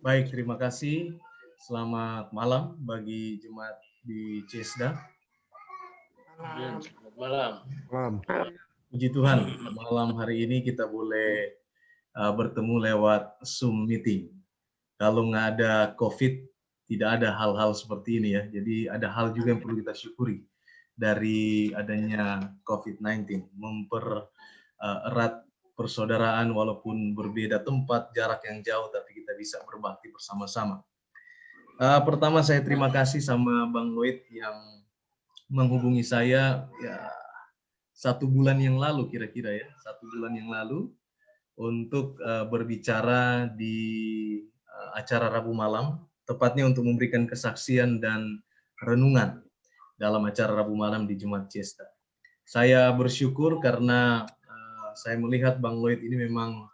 Baik, terima kasih. Selamat malam bagi jemaat di CESDA. Selamat malam. Malam. Puji Tuhan, malam hari ini kita boleh bertemu lewat Zoom meeting. Kalau nggak ada COVID, tidak ada hal-hal seperti ini ya. Jadi ada hal juga yang perlu kita syukuri dari adanya COVID-19, mempererat persaudaraan walaupun berbeda tempat, jarak yang jauh, tapi kita bisa berbakti bersama-sama. Pertama saya terima kasih sama Bang Lloyd yang menghubungi saya ya 1 bulan yang lalu kira-kira ya, 1 bulan yang lalu untuk berbicara di acara Rabu malam, tepatnya untuk memberikan kesaksian dan renungan dalam acara Rabu malam di Jemaat Cesta. Saya bersyukur karena saya melihat Bang Lloyd ini memang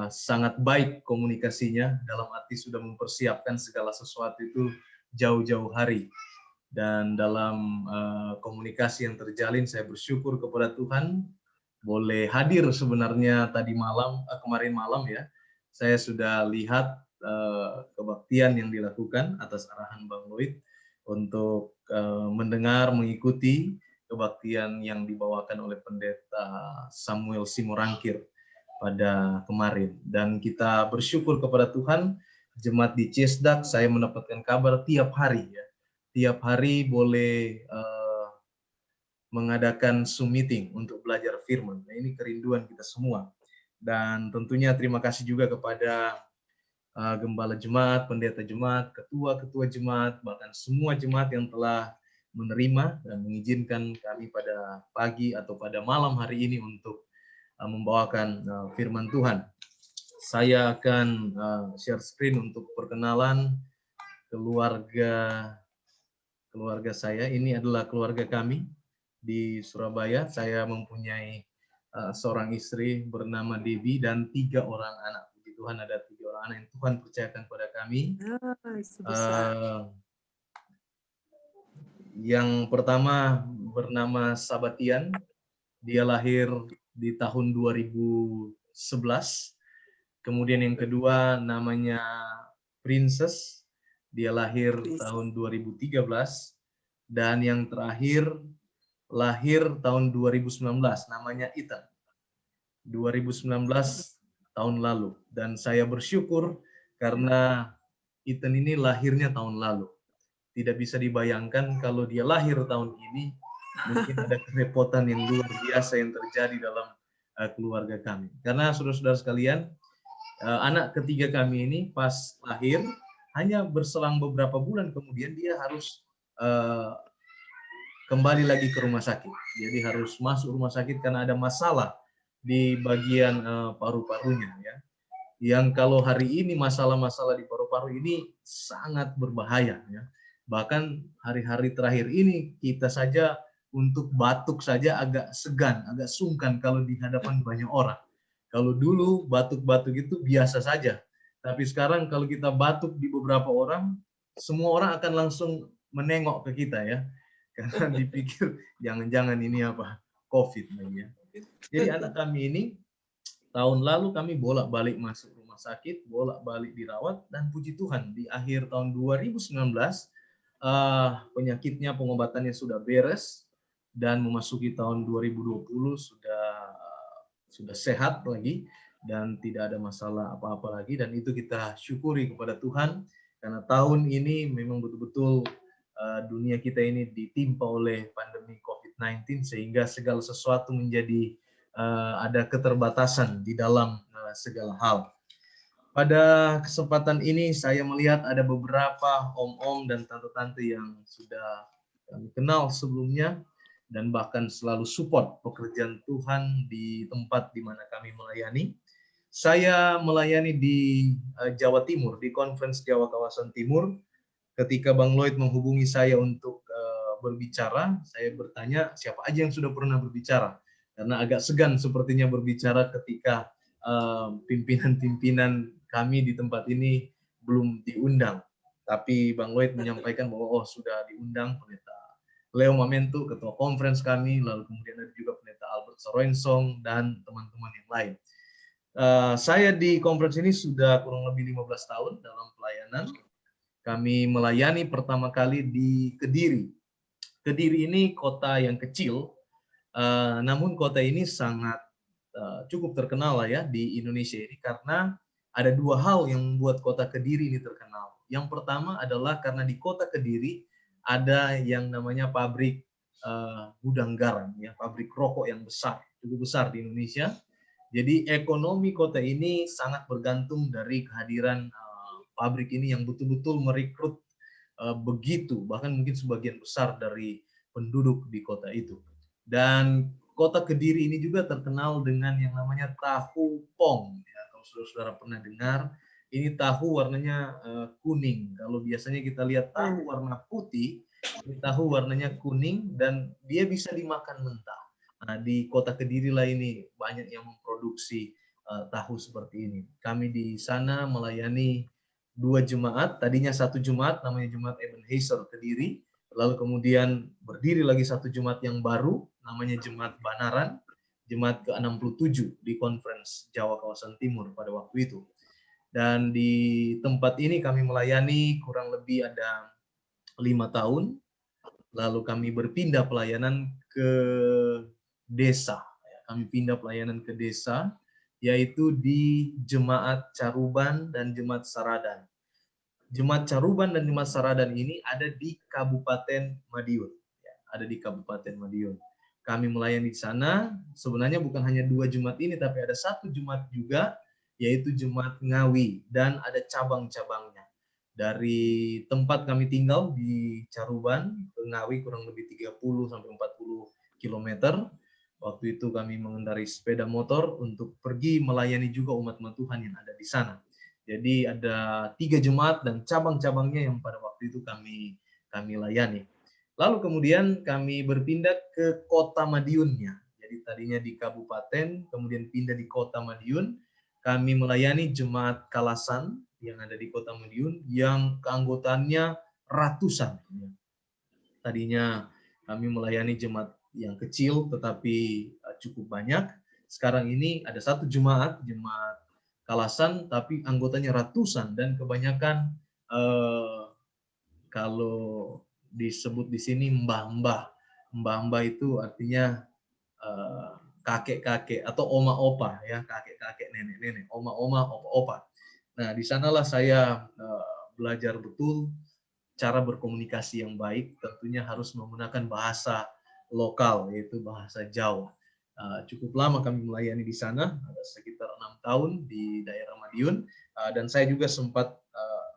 sangat baik komunikasinya, dalam arti sudah mempersiapkan segala sesuatu itu jauh-jauh hari. Dan dalam komunikasi yang terjalin, saya bersyukur kepada Tuhan boleh hadir sebenarnya tadi malam, kemarin malam ya. Saya sudah lihat kebaktian yang dilakukan atas arahan Bang Lloyd untuk mendengar, mengikuti kebaktian yang dibawakan oleh Pendeta Samuel Simorangkir pada kemarin. Dan kita bersyukur kepada Tuhan, jemaat di Ciesdak saya mendapatkan kabar tiap hari ya. Tiap hari boleh mengadakan Zoom meeting untuk belajar firman. Nah, ini kerinduan kita semua. Dan tentunya terima kasih juga kepada gembala jemaat, pendeta jemaat, ketua-ketua jemaat, bahkan semua jemaat yang telah menerima dan mengizinkan kami pada pagi atau pada malam hari ini untuk membawakan firman Tuhan. Saya akan share screen untuk perkenalan keluarga saya. Ini adalah keluarga kami di Surabaya. Saya mempunyai seorang istri bernama Devi dan 3 orang anak. Puji Tuhan ada 3 orang anak yang Tuhan percayakan kepada kami. Yang pertama bernama Sabatian. Dia lahir di tahun 2011. Kemudian yang kedua namanya Princess. Dia lahir tahun 2013. Dan yang terakhir lahir tahun 2019, namanya Ethan. 2019 tahun lalu. Dan saya bersyukur karena Ethan ini lahirnya tahun lalu. Tidak bisa dibayangkan kalau dia lahir tahun ini, mungkin ada kerepotan yang luar biasa yang terjadi dalam keluarga kami. Karena saudara-saudara sekalian, anak ketiga kami ini pas lahir, hanya berselang beberapa bulan kemudian dia harus kembali lagi ke rumah sakit. Jadi harus masuk rumah sakit karena ada masalah di bagian paru-parunya ya. Yang kalau hari ini masalah-masalah di paru-paru ini sangat berbahaya ya. Bahkan hari-hari terakhir ini kita saja untuk batuk saja agak segan, agak sungkan kalau di hadapan banyak orang. Kalau dulu batuk-batuk itu biasa saja. Tapi sekarang kalau kita batuk di beberapa orang, semua orang akan langsung menengok ke kita ya. Karena dipikir jangan-jangan ini apa? COVID lagi ya. Jadi anak kami ini tahun lalu kami bolak-balik masuk rumah sakit, bolak-balik dirawat, dan puji Tuhan di akhir tahun 2019 penyakitnya, pengobatannya sudah beres, dan memasuki tahun 2020 sudah sehat lagi dan tidak ada masalah apa-apa lagi. Dan itu kita syukuri kepada Tuhan karena tahun ini memang betul-betul dunia kita ini ditimpa oleh pandemi COVID-19 sehingga segala sesuatu menjadi ada keterbatasan di dalam segala hal. Pada kesempatan ini saya melihat ada beberapa om-om dan tante-tante yang sudah kami kenal sebelumnya dan bahkan selalu support pekerjaan Tuhan di tempat di mana kami melayani. Saya melayani di Jawa Timur, di Conference Jawa Kawasan Timur. Ketika Bang Lloyd menghubungi saya untuk berbicara, saya bertanya siapa aja yang sudah pernah berbicara. Karena agak segan sepertinya berbicara ketika pimpinan-pimpinan kami di tempat ini belum diundang. Tapi Bang Lloyd menyampaikan bahwa sudah diundang pendeta Leo Mamento, ketua conference kami, lalu kemudian ada juga pendeta Albert Sorensong dan teman-teman yang lain. Saya di conference ini sudah kurang lebih 15 tahun dalam pelayanan. Kami melayani pertama kali di Kediri. Kediri ini kota yang kecil, namun kota ini sangat cukup terkenal lah ya di Indonesia ini karena ada dua hal yang membuat kota Kediri ini terkenal. Yang pertama adalah karena di kota Kediri ada yang namanya pabrik gudang garam, ya, pabrik rokok yang besar, cukup besar di Indonesia. Jadi ekonomi kota ini sangat bergantung dari kehadiran pabrik ini yang betul-betul merekrut begitu, bahkan mungkin sebagian besar dari penduduk di kota itu. Dan kota Kediri ini juga terkenal dengan yang namanya tahu pong. Ya, kalau saudara-saudara pernah dengar, ini tahu warnanya kuning. Kalau biasanya kita lihat tahu warna putih, ini tahu warnanya kuning dan dia bisa dimakan mentah. Nah, di kota Kediri lah ini banyak yang memproduksi tahu seperti ini. Kami di sana melayani 2 jemaat, tadinya 1 jemaat namanya Jemaat Ebenezer Kediri, lalu kemudian berdiri lagi 1 jemaat yang baru namanya Jemaat Banaran, jemaat ke-67 di Conference Jawa Kawasan Timur pada waktu itu. Dan di tempat ini kami melayani kurang lebih ada 5 tahun, lalu kami berpindah pelayanan ke desa. Kami pindah pelayanan ke desa, yaitu di Jemaat Caruban dan Jemaat Saradan. Jemaat Caruban dan Jemaat Saradan ini ada di Kabupaten Madiun. Ada di Kabupaten Madiun. Kami melayani di sana, sebenarnya bukan hanya 2 jemaat ini, tapi ada 1 jemaat juga, yaitu Jemaat Ngawi, dan ada cabang-cabangnya. Dari tempat kami tinggal di Caruban ke Ngawi kurang lebih 30-40 km. Waktu itu kami mengendarai sepeda motor untuk pergi melayani juga umat-umat Tuhan yang ada di sana. Jadi ada 3 jemaat dan cabang-cabangnya yang pada waktu itu kami layani. Lalu kemudian kami berpindah ke kota Madiunnya. Jadi tadinya di kabupaten, kemudian pindah di kota Madiun. Kami melayani jemaat Kalasan yang ada di kota Madiun yang keanggotaannya ratusan. Tadinya kami melayani jemaat yang kecil tetapi cukup banyak. Sekarang ini ada 1 jemaat, jemaat Kalasan, tapi anggotanya ratusan dan kebanyakan kalau disebut di sini mbah-mbah. Mbah-mbah itu artinya kakek-kakek atau oma-opa ya, kakek-kakek, nenek-nenek, oma-oma, opa-opa. Nah, di sanalah saya belajar betul cara berkomunikasi yang baik, tentunya harus menggunakan bahasa lokal, yaitu bahasa Jawa. Cukup lama kami melayani di sana, sekitar 6 tahun di daerah Madiun, dan saya juga sempat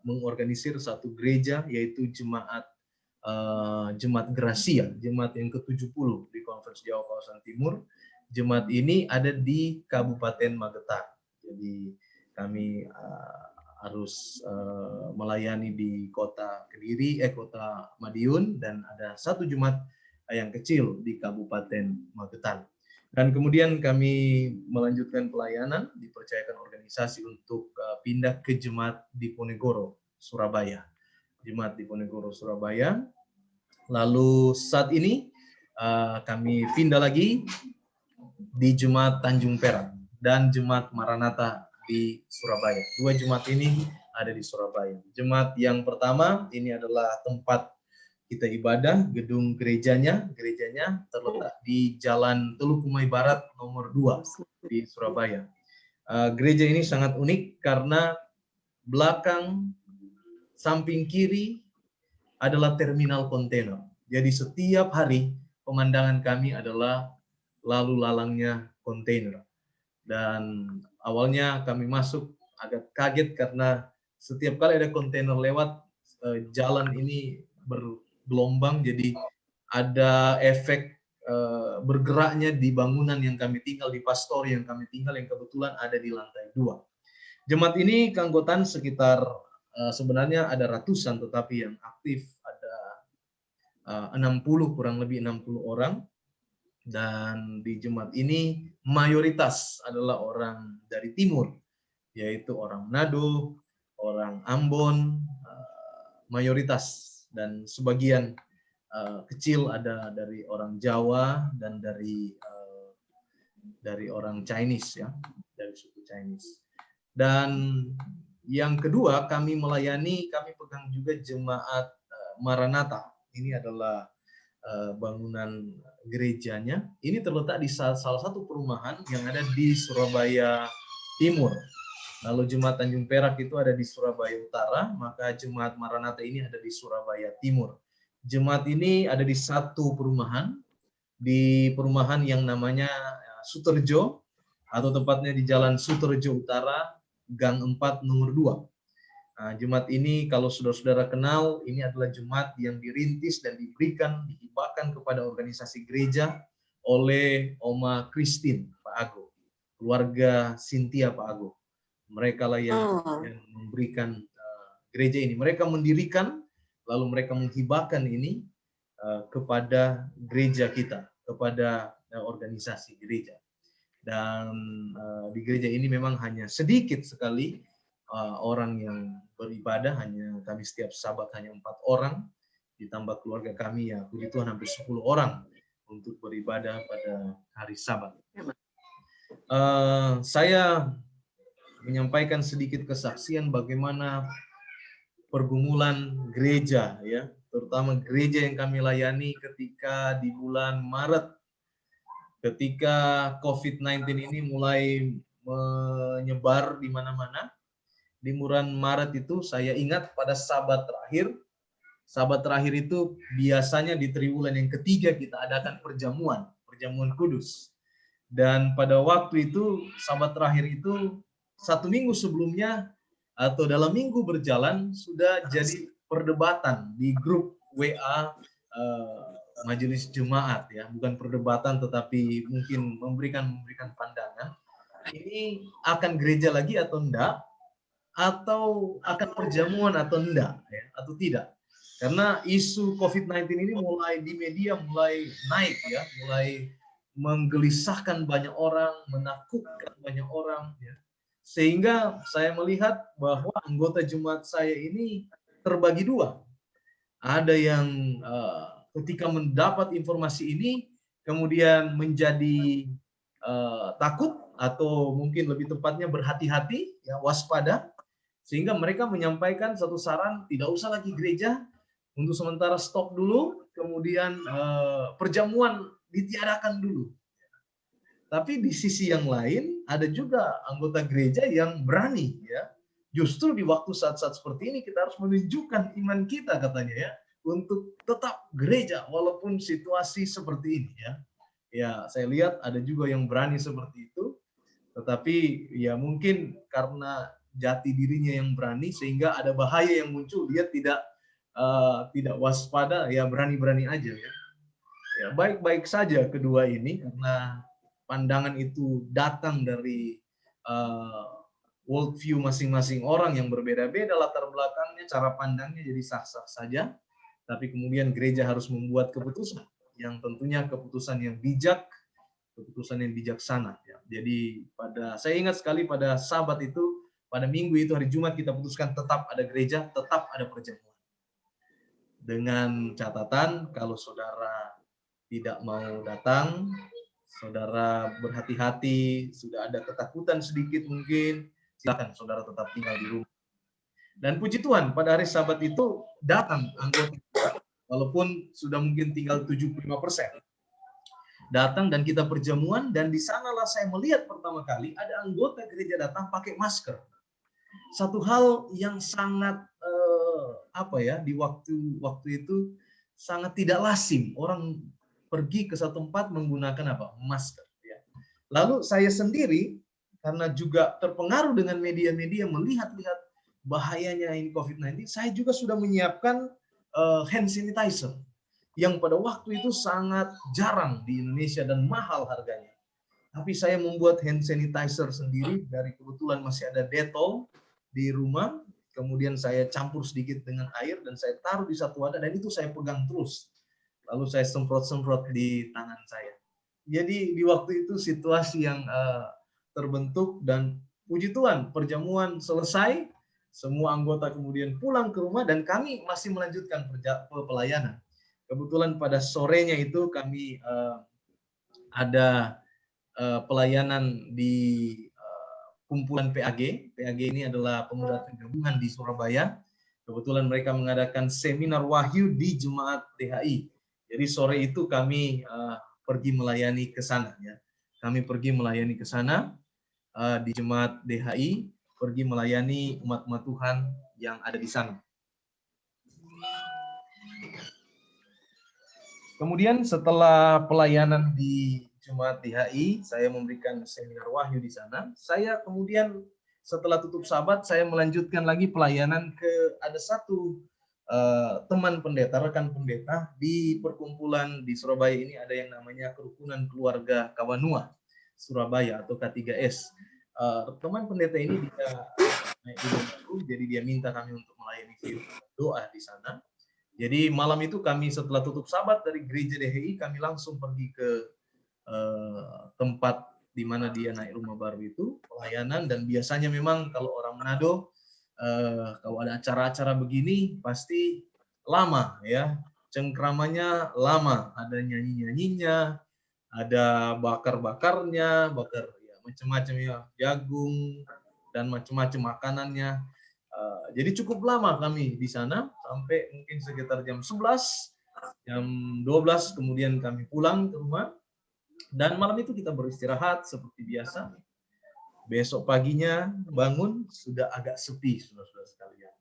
mengorganisir satu gereja, yaitu jemaat Gracia, jemaat yang ke-70 di Conference Jawa Kawasan Timur. Jemaat ini ada di Kabupaten Magetan. Jadi kami harus melayani di kota Kediri, kota Madiun, dan ada 1 jemaat yang kecil di Kabupaten Magetan. Dan kemudian kami melanjutkan pelayanan, dipercayakan organisasi untuk pindah ke Jemaat Diponegoro, Surabaya. Jemaat Diponegoro, Surabaya. Lalu saat ini kami pindah lagi di Jemaat Tanjung Perak dan Jemaat Maranatha di Surabaya. 2 jemaat ini ada di Surabaya. Jemaat yang pertama ini adalah tempat kita ibadah, gedung gerejanya terletak di Jalan Teluk Kumai Barat nomor 2 di Surabaya. Gereja ini sangat unik karena belakang samping kiri adalah terminal kontainer. Jadi setiap hari pemandangan kami adalah lalu lalangnya kontainer. Dan awalnya kami masuk agak kaget karena setiap kali ada kontainer lewat, jalan ini bergelombang, jadi ada efek bergeraknya di bangunan yang kami tinggal, di pastori yang kami tinggal, yang kebetulan ada di lantai 2. Jemaat ini keanggotaan sekitar sebenarnya ada ratusan, tetapi yang aktif ada 60, kurang lebih 60 orang. Dan di jemaat ini mayoritas adalah orang dari timur, yaitu orang Manado, orang Ambon, mayoritas, dan sebagian kecil ada dari orang Jawa dan dari dari orang Chinese ya, dari suku Chinese. Dan yang kedua, kami pegang juga jemaat Maranatha. Ini adalah bangunan gerejanya. Ini terletak di salah satu perumahan yang ada di Surabaya Timur. Lalu jemaat Tanjung Perak itu ada di Surabaya Utara, maka jemaat Maranatha ini ada di Surabaya Timur. Jemaat ini ada di satu perumahan, di perumahan yang namanya Suterjo, atau tepatnya di Jalan Suterjo Utara, Gang 4 nomor 2. Nah, jemaat ini kalau saudara-saudara kenal, ini adalah jemaat yang dirintis dan dihibahkan kepada organisasi gereja oleh Oma Christine Pak Ago, keluarga Cynthia Pak Ago. Mereka lah yang memberikan gereja ini. Mereka mendirikan, lalu mereka menghibahkan ini kepada gereja kita, kepada organisasi gereja. Dan di gereja ini memang hanya sedikit sekali orang yang beribadah, hanya kami setiap Sabat hanya 4 orang, ditambah keluarga kami ya puji Tuhan hampir 10 orang untuk beribadah pada hari Sabat. Saya menyampaikan sedikit kesaksian bagaimana pergumulan gereja ya, terutama gereja yang kami layani ketika di bulan Maret, ketika COVID-19 ini mulai menyebar di mana-mana. Di bulan Maret itu saya ingat pada Sabat terakhir itu biasanya di triwulan yang ketiga kita adakan perjamuan kudus. Dan pada waktu itu Sabat terakhir itu 1 minggu sebelumnya atau dalam minggu berjalan sudah jadi perdebatan di grup WA majelis jemaat ya, bukan perdebatan tetapi mungkin memberikan pandangan ini akan gereja lagi atau enggak, atau akan perjamuan atau enggak ya, atau tidak. Karena isu COVID-19 ini mulai di media mulai naik ya, mulai menggelisahkan banyak orang, menakutkan banyak orang ya. Sehingga saya melihat bahwa anggota jemaat saya ini terbagi dua. Ada yang ketika mendapat informasi ini kemudian menjadi takut atau mungkin lebih tepatnya berhati-hati ya, waspada, sehingga mereka menyampaikan satu saran, tidak usah lagi gereja, untuk sementara stop dulu, kemudian perjamuan ditiadakan dulu. Tapi di sisi yang lain ada juga anggota gereja yang berani ya. Justru di waktu saat-saat seperti ini kita harus menunjukkan iman kita katanya ya, untuk tetap gereja walaupun situasi seperti ini ya. Ya, saya lihat ada juga yang berani seperti itu. Tetapi ya mungkin karena jati dirinya yang berani sehingga ada bahaya yang muncul, dia tidak waspada ya, berani-berani aja ya. Ya, baik-baik saja kedua ini karena pandangan itu datang dari world view masing-masing orang yang berbeda-beda latar belakangnya, cara pandangnya, jadi sah-sah saja. Tapi kemudian gereja harus membuat keputusan yang tentunya keputusan yang bijak, keputusan yang bijaksana. Ya. Jadi saya ingat sekali pada Sabat itu, pada Minggu itu hari Jumat kita putuskan tetap ada gereja, tetap ada perjamuan. Dengan catatan kalau saudara tidak mau datang, saudara berhati-hati, sudah ada ketakutan sedikit mungkin, silakan saudara tetap tinggal di rumah. Dan puji Tuhan pada hari Sabat itu datang anggota, walaupun sudah mungkin tinggal 75%. Datang dan kita perjamuan, dan di sanalah saya melihat pertama kali ada anggota gereja datang pakai masker. Satu hal yang sangat di waktu itu sangat tidak lazim orang pergi ke satu tempat menggunakan masker. Ya. Lalu saya sendiri karena juga terpengaruh dengan media-media melihat-lihat bahayanya ini COVID-19, saya juga sudah menyiapkan hand sanitizer yang pada waktu itu sangat jarang di Indonesia dan mahal harganya. Tapi saya membuat hand sanitizer sendiri, dari kebetulan masih ada Dettol di rumah, kemudian saya campur sedikit dengan air dan saya taruh di satu wadah dan itu saya pegang terus. Lalu saya semprot-semprot di tangan saya. Jadi di waktu itu situasi yang terbentuk dan puji Tuhan perjamuan selesai, semua anggota kemudian pulang ke rumah dan kami masih melanjutkan pelayanan. Kebetulan pada sorenya itu kami ada pelayanan di kumpulan PAG. PAG ini adalah pemuda gabungan di Surabaya. Kebetulan mereka mengadakan seminar wahyu di Jemaat DHI. Jadi sore itu kami pergi melayani ke sana. Ya. Kami pergi melayani ke sana di Jemaat DHI, pergi melayani umat-umat Tuhan yang ada di sana. Kemudian setelah pelayanan di Jemaat DHI, saya memberikan seminar wahyu di sana. Saya kemudian setelah tutup sabat, saya melanjutkan lagi pelayanan ke ada satu teman pendeta, rekan pendeta di perkumpulan di Surabaya ini ada yang namanya Kerukunan Keluarga Kawanua Surabaya atau K3S. Teman pendeta ini dia naik gunung baru, jadi dia minta kami untuk melayani doa di sana. Jadi malam itu kami setelah tutup sabat dari gereja DHI, kami langsung pergi ke tempat di mana dia naik rumah baru itu, pelayanan. Dan biasanya memang kalau orang Manado, kalau ada acara-acara begini pasti lama ya, cengkramannya lama, ada nyanyi-nyanyinya, ada bakar-bakarnya, bakar ya, macam-macam ya, jagung dan macam-macam makanannya. Jadi cukup lama kami di sana sampai mungkin sekitar jam 11, jam 12 kemudian kami pulang ke rumah. Dan malam itu kita beristirahat seperti biasa. Besok paginya bangun sudah agak sepi, saudara-saudara sekalian.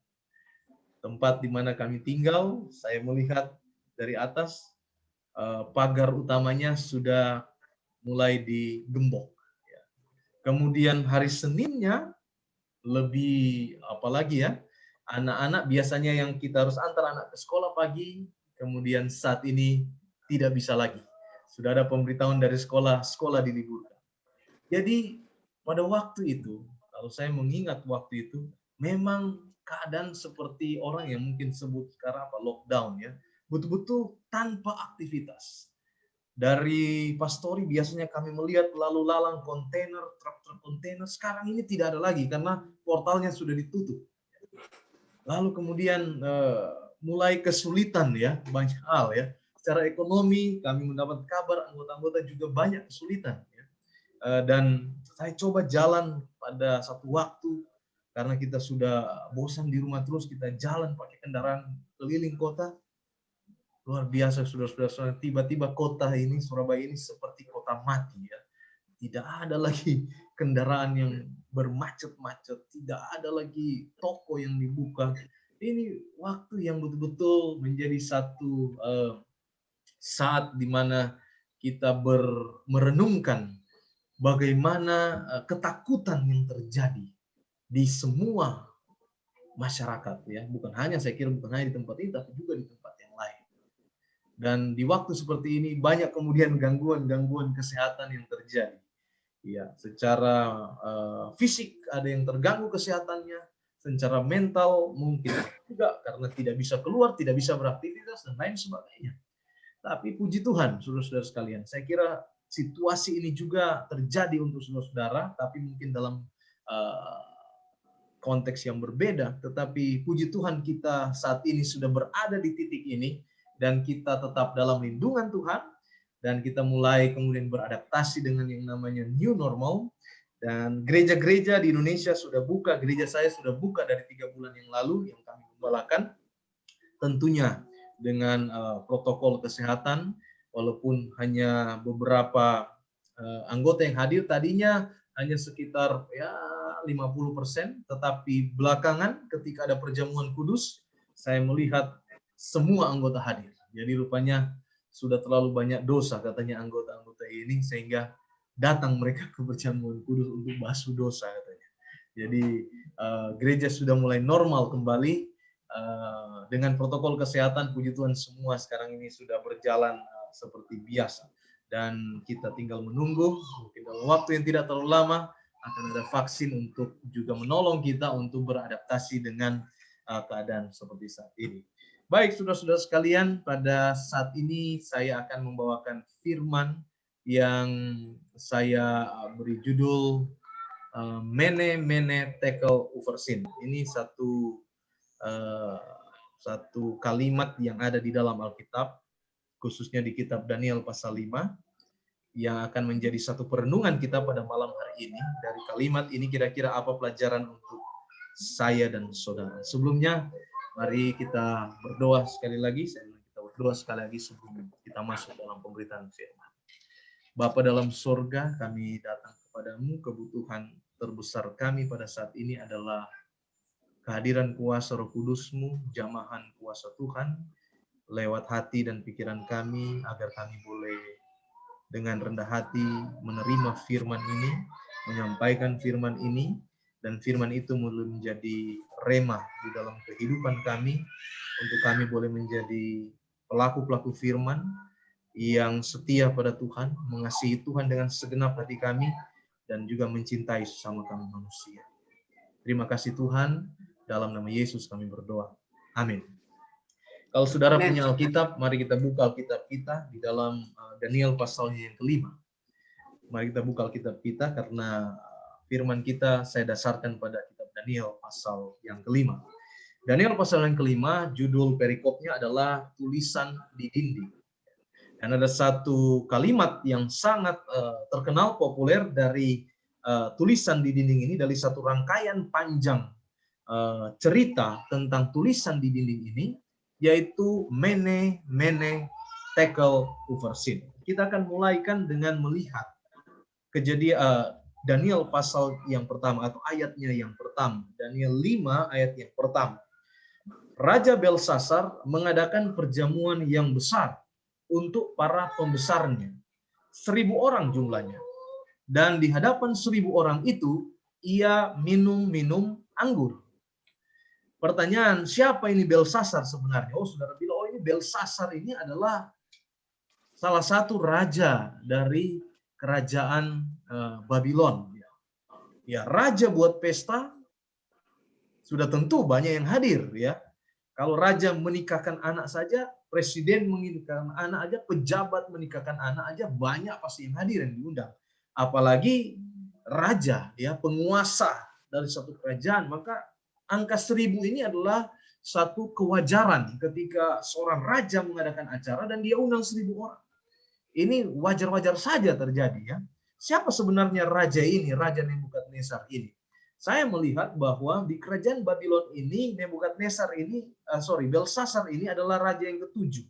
Tempat di mana kami tinggal, saya melihat dari atas pagar utamanya sudah mulai digembok. Kemudian hari Seninnya lebih apalagi ya, anak-anak biasanya yang kita harus antar anak ke sekolah pagi, kemudian saat ini tidak bisa lagi. Sudah ada pemberitahuan dari sekolah diliburkan. Jadi pada waktu itu, kalau saya mengingat waktu itu, memang keadaan seperti orang yang mungkin sebut sekarang apa lockdown ya, betul-betul tanpa aktivitas. Dari pastori biasanya kami melihat lalu lalang kontainer, truk-truk kontainer, sekarang ini tidak ada lagi karena portalnya sudah ditutup. Lalu kemudian mulai kesulitan ya, banyak hal ya. Secara ekonomi kami mendapat kabar anggota-anggota juga banyak kesulitan ya. Dan saya coba jalan pada satu waktu karena kita sudah bosan di rumah terus, kita jalan pakai kendaraan keliling kota. Luar biasa, saudara-saudara, tiba-tiba kota ini, Surabaya ini seperti kota mati ya. Tidak ada lagi kendaraan yang bermacet-macet, tidak ada lagi toko yang dibuka. Ini waktu yang betul-betul menjadi satu saat di mana kita merenungkan bagaimana ketakutan yang terjadi di semua masyarakat ya, bukan hanya saya kira bukan hanya di tempat ini tapi juga di tempat yang lain. Dan di waktu seperti ini banyak kemudian gangguan-gangguan kesehatan yang terjadi. Ya, secara fisik ada yang terganggu kesehatannya, secara mental mungkin juga karena tidak bisa keluar, tidak bisa beraktivitas dan lain sebagainya. Tapi puji Tuhan, saudara-saudara sekalian, saya kira situasi ini juga terjadi untuk saudara-saudara, tapi mungkin dalam konteks yang berbeda. Tetapi puji Tuhan kita saat ini sudah berada di titik ini, dan kita tetap dalam lindungan Tuhan, dan kita mulai kemudian beradaptasi dengan yang namanya new normal. Dan gereja-gereja di Indonesia sudah buka, gereja saya sudah buka dari 3 bulan yang lalu yang kami gembalakan, tentunya dengan protokol kesehatan, walaupun hanya beberapa anggota yang hadir, tadinya hanya sekitar ya 50%, tetapi belakangan ketika ada perjamuan kudus, saya melihat semua anggota hadir. Jadi rupanya sudah terlalu banyak dosa katanya anggota-anggota ini, sehingga datang mereka ke perjamuan kudus untuk basuh dosa katanya. Jadi gereja sudah mulai normal kembali dengan protokol kesehatan. Puji Tuhan semua sekarang ini sudah berjalan seperti biasa. Dan kita tinggal menunggu, mungkin dalam waktu yang tidak terlalu lama akan ada vaksin untuk juga menolong kita untuk beradaptasi dengan keadaan seperti saat ini. Baik, saudara-saudara sekalian, pada saat ini saya akan membawakan firman yang saya beri judul Mene Mene Tekel Uversin. Ini satu kalimat yang ada di dalam Alkitab, khususnya di kitab Daniel pasal 5. yang akan menjadi satu perenungan kita pada malam hari ini. Dari kalimat ini kira-kira apa pelajaran untuk saya dan saudara. Sebelumnya, mari kita berdoa sekali lagi. Kita berdoa sekali lagi sebelum kita masuk dalam pemberitaan firman. Bapa dalam surga, kami datang kepadamu. Kebutuhan terbesar kami pada saat ini adalah kehadiran kuasa Roh Kudus-Mu, jamahan kuasa Tuhan, lewat hati dan pikiran kami, agar kami boleh dengan rendah hati menerima firman ini, menyampaikan firman ini, dan firman itu mulai menjadi remah di dalam kehidupan kami, untuk kami boleh menjadi pelaku-pelaku firman yang setia pada Tuhan, mengasihi Tuhan dengan segenap hati kami, dan juga mencintai sesama kami manusia. Terima kasih Tuhan, dalam nama Yesus kami berdoa. Amin. Kalau saudara punya Alkitab, mari kita buka Alkitab kita di dalam Daniel pasalnya yang kelima. Mari kita buka Alkitab kita, karena firman kita saya dasarkan pada kitab Daniel pasal yang kelima. Daniel pasal yang kelima, judul perikopnya adalah tulisan di dinding. Dan ada satu kalimat yang sangat terkenal populer dari tulisan di dinding ini, dari satu rangkaian panjang cerita tentang tulisan di dinding ini, yaitu Mene, Mene, Tekel, Ufarsin. Kita akan mulaikan dengan melihat kejadian Daniel pasal yang pertama atau ayatnya yang pertama. Daniel 5 ayat yang pertama. Raja Belsasar mengadakan perjamuan yang besar untuk para pembesarnya. 1.000 orang jumlahnya. Dan di hadapan 1.000 orang itu, ia minum anggur. Pertanyaan, siapa ini Belsasar sebenarnya? Oh, saudara bilang, oh ini Belsasar ini adalah salah satu raja dari kerajaan Babylon. Ya, raja buat pesta, sudah tentu banyak yang hadir. Ya, kalau raja menikahkan anak saja, presiden menikahkan anak aja, pejabat menikahkan anak aja, banyak pasti yang hadir yang diundang. Apalagi raja, ya, penguasa dari satu kerajaan, maka angka 1.000 ini adalah satu kewajaran ketika seorang raja mengadakan acara dan dia undang 1.000 orang. Ini wajar-wajar saja terjadi, ya. Siapa sebenarnya raja ini, Raja Nebukadnezar ini? Saya melihat bahwa di kerajaan Babylon ini, Belsasar ini adalah raja yang ketujuh.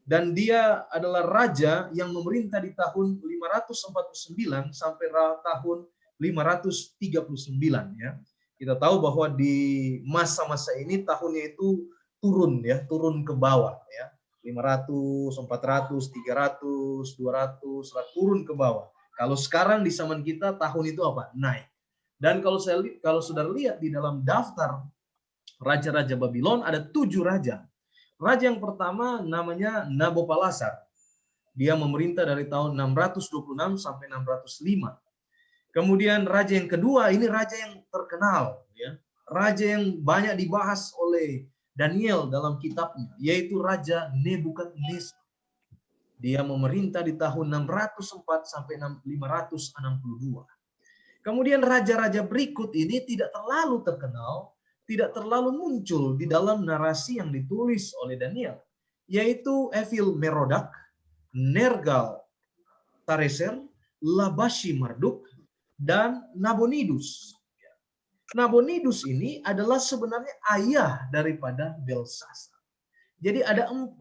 Dan dia adalah raja yang memerintah di tahun 549 sampai tahun 539, ya. Kita tahu bahwa di masa-masa ini tahunnya itu turun, ya, turun ke bawah, ya. 500, 400, 300, 200, turun ke bawah. Kalau sekarang di zaman kita tahun itu apa? Naik. Dan kalau saudara lihat di dalam daftar raja-raja Babylon ada 7 raja. Raja yang pertama namanya Nabopolassar. Dia memerintah dari tahun 626 sampai 605. Kemudian raja yang kedua, ini raja yang terkenal, ya. Raja yang banyak dibahas oleh Daniel dalam kitabnya, yaitu Raja Nebukadnezar. Dia memerintah di tahun 604 sampai 562. Kemudian raja-raja berikut ini tidak terlalu terkenal, tidak terlalu muncul di dalam narasi yang ditulis oleh Daniel, yaitu Evil Merodak, Nergal Tareser, Labashi Marduk, dan Nabonidus. Nabonidus ini adalah sebenarnya ayah daripada Belsasar. Jadi ada 4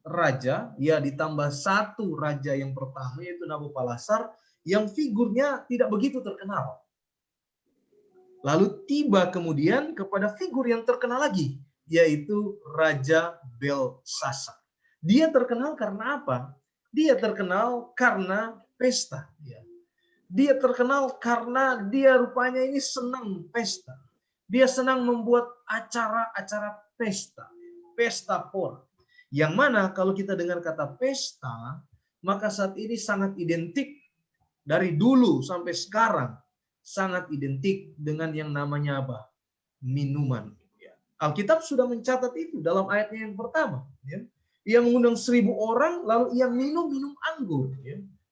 raja, ya, ditambah 1 raja yang pertama yaitu Nabopolassar yang figurnya tidak begitu terkenal. Lalu tiba kemudian kepada figur yang terkenal lagi, yaitu Raja Belsasar. Dia terkenal karena apa? Dia terkenal karena pesta. Dia terkenal karena dia rupanya ini senang pesta. Dia senang membuat acara-acara pesta. Pesta por. Yang mana kalau kita dengar kata pesta, maka saat ini sangat identik dari dulu sampai sekarang. Sangat identik dengan yang namanya apa? Minuman. Alkitab sudah mencatat itu dalam ayatnya yang pertama. Ia mengundang 1.000 orang, lalu ia minum anggur.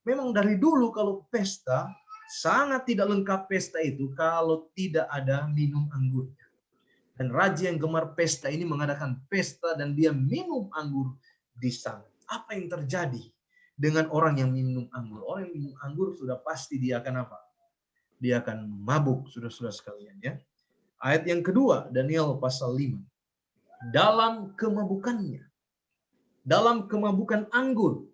Memang dari dulu kalau pesta, sangat tidak lengkap pesta itu kalau tidak ada minum anggur. Dan raja yang gemar pesta ini mengadakan pesta dan dia minum anggur di sana. Apa yang terjadi? dengan orang yang minum anggur. Orang yang minum anggur sudah pasti dia akan apa? Dia akan mabuk, saudara-saudara sekalian ya. Ayat yang kedua, Daniel pasal 5. Dalam kemabukannya, dalam kemabukan anggur,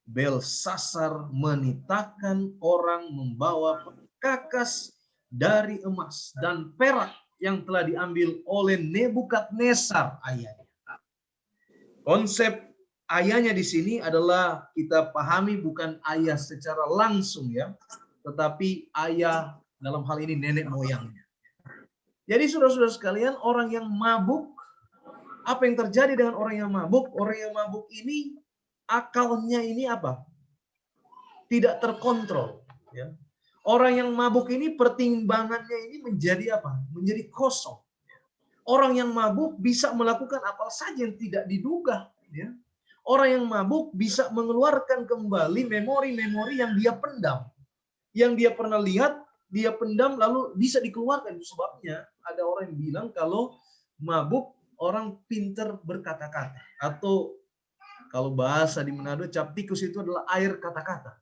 Belsasar menitahkan orang membawa perkakas dari emas dan perak yang telah diambil oleh Nebukadnezar ayahnya. Konsep ayahnya di sini adalah kita pahami bukan ayah secara langsung ya, tetapi ayah dalam hal ini nenek moyangnya. Jadi saudara-saudara sekalian, orang yang mabuk, apa yang terjadi dengan orang yang mabuk? Orang yang mabuk ini akalnya ini apa? Tidak terkontrol. Ya. Orang yang mabuk ini pertimbangannya ini menjadi apa? Menjadi kosong. Orang yang mabuk bisa melakukan apa saja yang tidak diduga. Ya. Orang yang mabuk bisa mengeluarkan kembali memori-memori yang dia pendam. Yang dia pernah lihat, dia pendam lalu bisa dikeluarkan. Sebabnya ada orang yang bilang kalau mabuk orang pinter berkata-kata. Atau kalau bahasa di Manado, cap tikus itu adalah air kata-kata.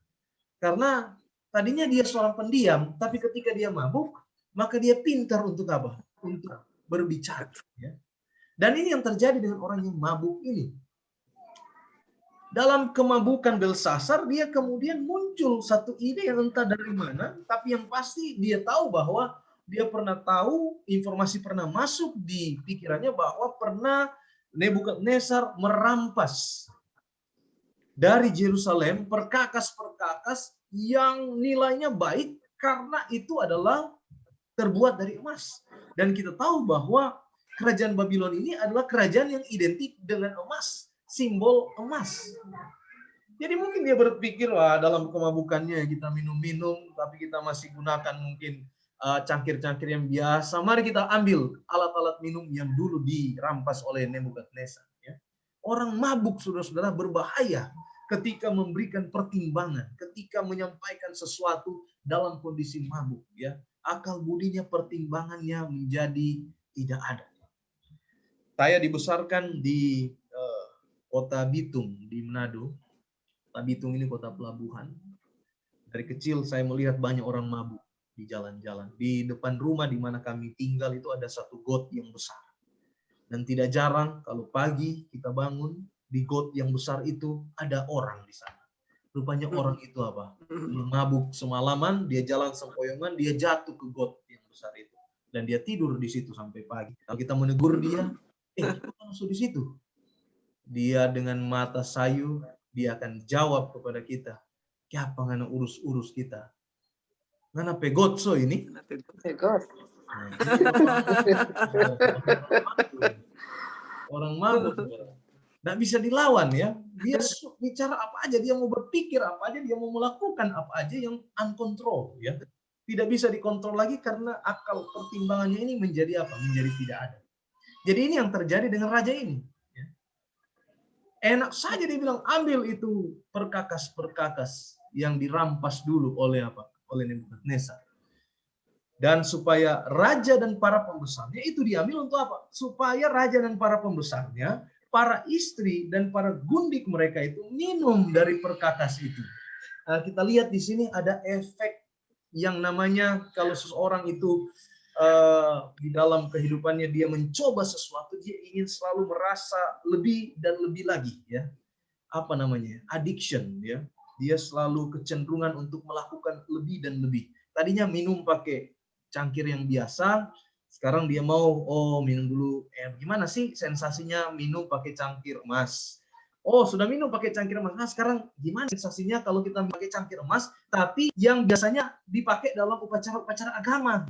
Karena tadinya dia seorang pendiam, tapi ketika dia mabuk, maka dia pintar untuk apa? Untuk berbicara. Ya. Dan ini yang terjadi dengan orang yang mabuk ini. Dalam kemabukan Belsasar, dia kemudian muncul satu ide yang entah dari mana, tapi yang pasti dia tahu bahwa dia pernah tahu, informasi pernah masuk di pikirannya bahwa pernah Nebukadnezar merampas dari Yerusalem perkakas-perkakas yang nilainya baik karena itu adalah terbuat dari emas. Dan kita tahu bahwa kerajaan Babylon ini adalah kerajaan yang identik dengan emas, simbol emas. Jadi mungkin dia berpikir, wah dalam kemabukannya kita minum-minum, tapi kita masih gunakan mungkin cangkir-cangkir yang biasa. Mari kita ambil alat-alat minum yang dulu dirampas oleh Nebukadnezar. Ya. Orang mabuk, saudara-saudara, berbahaya ketika memberikan pertimbangan, ketika menyampaikan sesuatu dalam kondisi mabuk. Ya. Akal budinya, pertimbangannya menjadi tidak ada. Saya dibesarkan di kota Bitung di Manado. Kota Bitung ini kota pelabuhan. Dari kecil saya melihat banyak orang mabuk di jalan-jalan. Di depan rumah di mana kami tinggal itu ada satu got yang besar. Dan tidak jarang kalau pagi kita bangun, di got yang besar itu ada orang di sana. Rupanya orang itu apa? Dia mabuk semalaman, dia jalan sempoyongan, dia jatuh ke got yang besar itu. Dan dia tidur di situ sampai pagi. Kalau kita menegur dia, kita langsung di situ. Dia dengan mata sayu, dia akan jawab kepada kita, "Siapa ngana urus-urus kita? Ngana pegot so ini?" Pegot. Orang mabuk. Nggak bisa dilawan ya. Dia bicara apa aja, dia mau berpikir apa aja, dia mau melakukan apa aja yang uncontrol ya. Tidak bisa dikontrol lagi karena akal pertimbangannya ini menjadi apa? Menjadi tidak ada. Jadi ini yang terjadi dengan raja ini. Enak saja dia bilang ambil itu perkakas-perkakas yang dirampas dulu oleh apa? Oleh Nebukadnezar. Dan supaya raja dan para pembesarnya itu diambil untuk apa? Supaya raja dan para pembesarnya, para istri dan para gundik mereka itu minum dari perkakas itu. Nah, kita lihat di sini ada efek yang namanya kalau seseorang itu di dalam kehidupannya dia mencoba sesuatu, dia ingin selalu merasa lebih dan lebih lagi ya. Apa namanya? Addiction ya. Dia selalu kecenderungan untuk melakukan lebih dan lebih. Tadinya minum pakai cangkir yang biasa, sekarang dia mau minum dulu. Gimana sih sensasinya minum pakai cangkir emas? Oh, sudah minum pakai cangkir emas. Nah, sekarang gimana sensasinya kalau kita pakai cangkir emas tapi yang biasanya dipakai dalam upacara-upacara agama?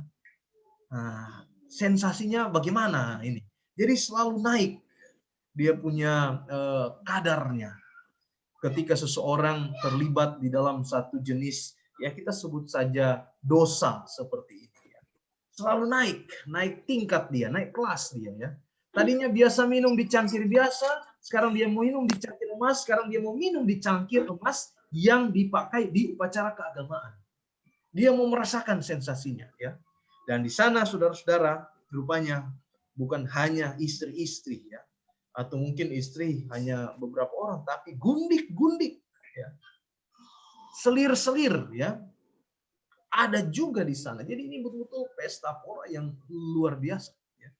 Nah, sensasinya bagaimana ini? Jadi selalu naik dia punya kadarnya. Ketika seseorang terlibat di dalam satu jenis, ya kita sebut saja dosa seperti ini. Ya. Selalu naik tingkat dia, naik kelas dia ya. Tadinya biasa minum di cangkir biasa, sekarang dia mau minum di cangkir emas, sekarang dia mau minum di cangkir emas yang dipakai di upacara keagamaan. Dia mau merasakan sensasinya ya. Dan di sana saudara-saudara, rupanya bukan hanya istri-istri ya, atau mungkin istri hanya beberapa orang, tapi gundik-gundik ya. Selir-selir ya. Ada juga di sana. Jadi ini betul-betul pesta pora yang luar biasa. Ya.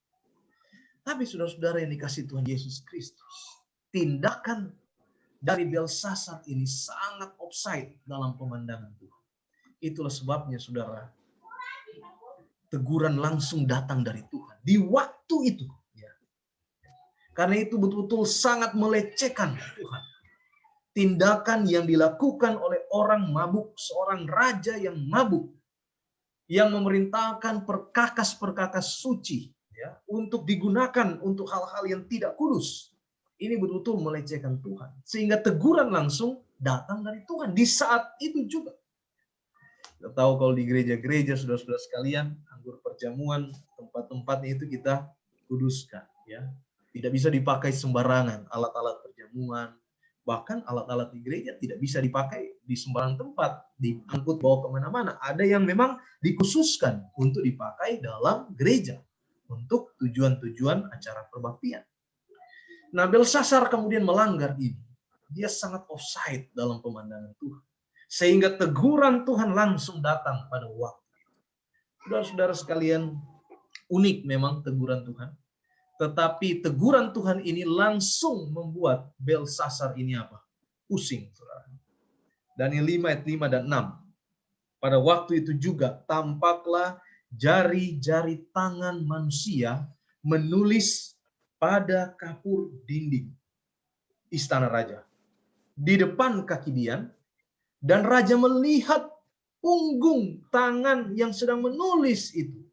Tapi saudara-saudara yang dikasih Tuhan Yesus Kristus, tindakan dari Belsasar ini sangat offside dalam pemandangan Tuhan. Itulah sebabnya saudara, teguran langsung datang dari Tuhan di waktu itu. Ya. Karena itu betul-betul sangat melecehkan Tuhan. Tindakan yang dilakukan oleh orang mabuk, seorang raja yang mabuk, yang memerintahkan perkakas-perkakas suci ya, untuk digunakan untuk hal-hal yang tidak kudus. Ini betul-betul melecehkan Tuhan. Sehingga teguran langsung datang dari Tuhan di saat itu juga. Kita tahu kalau di gereja-gereja, saudara-saudara sekalian, anggur perjamuan, tempat-tempatnya itu kita kuduskan. Ya. Tidak bisa dipakai sembarangan, alat-alat perjamuan, bahkan alat-alat di gereja tidak bisa dipakai di sembarang tempat, diangkut bawa kemana-mana. Ada yang memang dikhususkan untuk dipakai dalam gereja, untuk tujuan-tujuan acara perbaktian. Nah, Belsasar kemudian melanggar ini. Dia sangat offside dalam pemandangan Tuhan. Sehingga teguran Tuhan langsung datang pada waktu. Saudara-saudara sekalian, unik memang teguran Tuhan. Tetapi teguran Tuhan ini langsung membuat Belsasar ini apa? Pusing, saudara. Daniel 5 ayat 5 dan 6. Pada waktu itu juga tampaklah jari-jari tangan manusia menulis pada kapur dinding istana raja di depan kaki Dian, dan raja melihat punggung tangan yang sedang menulis itu.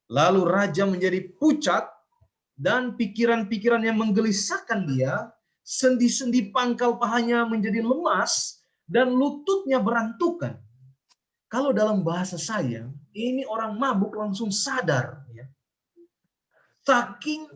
Lalu raja menjadi pucat, dan pikiran-pikiran yang menggelisahkan dia, sendi-sendi pangkal pahanya menjadi lemas, dan lututnya berantukan. Kalau dalam bahasa saya, ini orang mabuk langsung sadar. Ya. Saking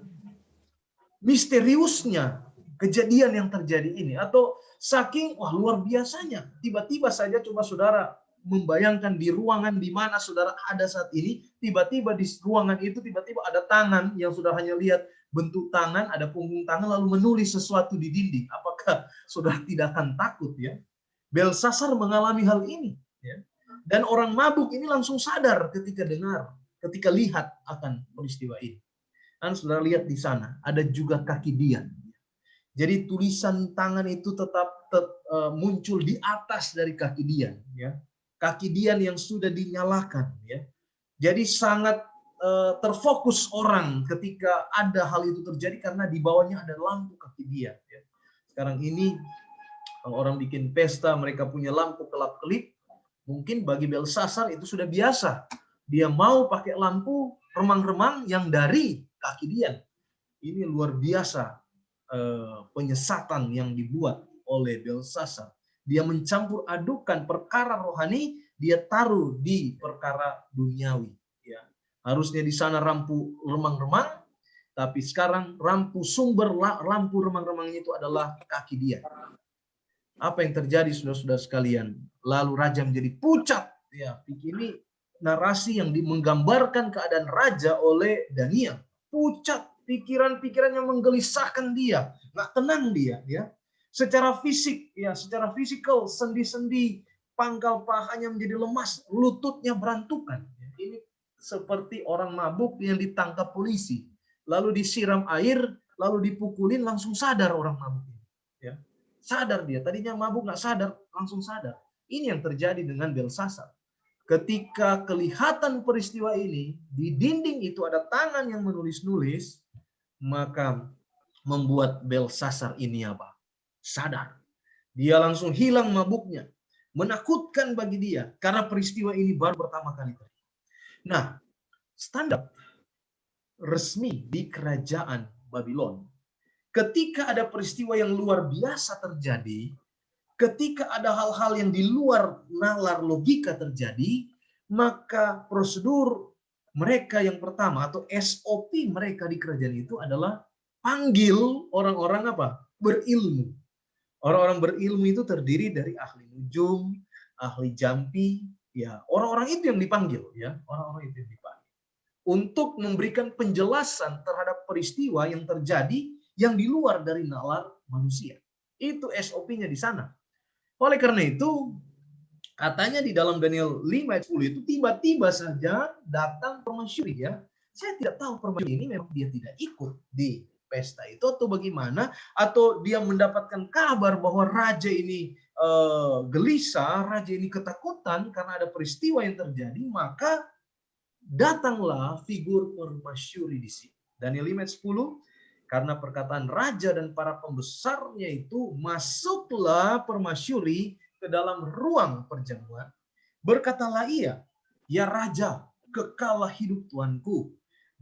misteriusnya kejadian yang terjadi ini. Atau saking, wah luar biasanya. Tiba-tiba saja coba saudara membayangkan di ruangan di mana saudara ada saat ini, tiba-tiba di ruangan itu tiba-tiba ada tangan yang saudara hanya lihat bentuk tangan, ada punggung tangan lalu menulis sesuatu di dinding. Apakah saudara tidak akan takut ya? Belsasar mengalami hal ini ya. Dan orang mabuk ini langsung sadar ketika dengar, ketika lihat akan peristiwa ini. Dan saudara lihat di sana ada juga kaki Dian. Jadi tulisan tangan itu tetap muncul di atas dari kaki Dian ya. Kaki Dian yang sudah dinyalakan ya. Jadi sangat terfokus orang ketika ada hal itu terjadi karena di bawahnya ada lampu kaki Dian ya. Sekarang ini kalau orang bikin pesta mereka punya lampu kelap-kelip, mungkin bagi Belsasar itu sudah biasa. Dia mau pakai lampu remang-remang yang dari kaki Dian. Ini luar biasa penyesatan yang dibuat oleh Belsasar. Dia mencampur adukan perkara rohani, dia taruh di perkara duniawi. Ya. Harusnya di sana lampu remang-remang, tapi sekarang sumber lampu remang-remangnya itu adalah kaki dia. Apa yang terjadi saudara-saudara sekalian? Lalu raja menjadi pucat. Ya, ini narasi yang menggambarkan keadaan raja oleh Daniel. Pucat, pikiran-pikiran yang menggelisahkan dia, nggak tenang dia. Ya. Secara fisik, ya, secara fisikal, sendi-sendi pangkal pahanya menjadi lemas, lututnya berantukan. Ini seperti orang mabuk yang ditangkap polisi, lalu disiram air, lalu dipukulin, langsung sadar orang mabuk. Ya. Sadar dia, tadinya mabuk nggak sadar, langsung sadar. Ini yang terjadi dengan Belsasar. Ketika kelihatan peristiwa ini, di dinding itu ada tangan yang menulis-nulis, maka membuat Belsasar ini apa? Sadar. Dia langsung hilang mabuknya. Menakutkan bagi dia, karena peristiwa ini baru pertama kali terjadi. Nah, standar resmi di kerajaan Babylon, ketika ada peristiwa yang luar biasa terjadi, ketika ada hal-hal yang di luar nalar logika terjadi, maka prosedur mereka yang pertama atau SOP mereka di kerajaan itu adalah panggil orang-orang apa? Berilmu. Orang-orang berilmu itu terdiri dari ahli nujum, ahli jampi, ya orang-orang itu yang dipanggil, ya orang-orang itu yang dipanggil untuk memberikan penjelasan terhadap peristiwa yang terjadi yang di luar dari nalar manusia. Itu SOP-nya di sana. Oleh karena itu, katanya di dalam Daniel 5 ayat 10 itu tiba-tiba saja datang permasyuri ya. Saya tidak tahu permasyuri ini memang dia tidak ikut di pesta itu atau bagaimana, atau dia mendapatkan kabar bahwa raja ini gelisah, raja ini ketakutan karena ada peristiwa yang terjadi, maka datanglah figur permasyuri di sini. Daniel 5 ayat 10, karena perkataan raja dan para pembesarnya itu, masuklah permasyuri ke dalam ruang perjamuan. Berkatalah ia, ya raja, kekalah hidup tuanku.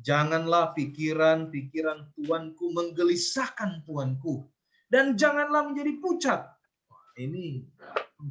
Janganlah pikiran-pikiran tuanku menggelisahkan tuanku. Dan janganlah menjadi pucat. Ini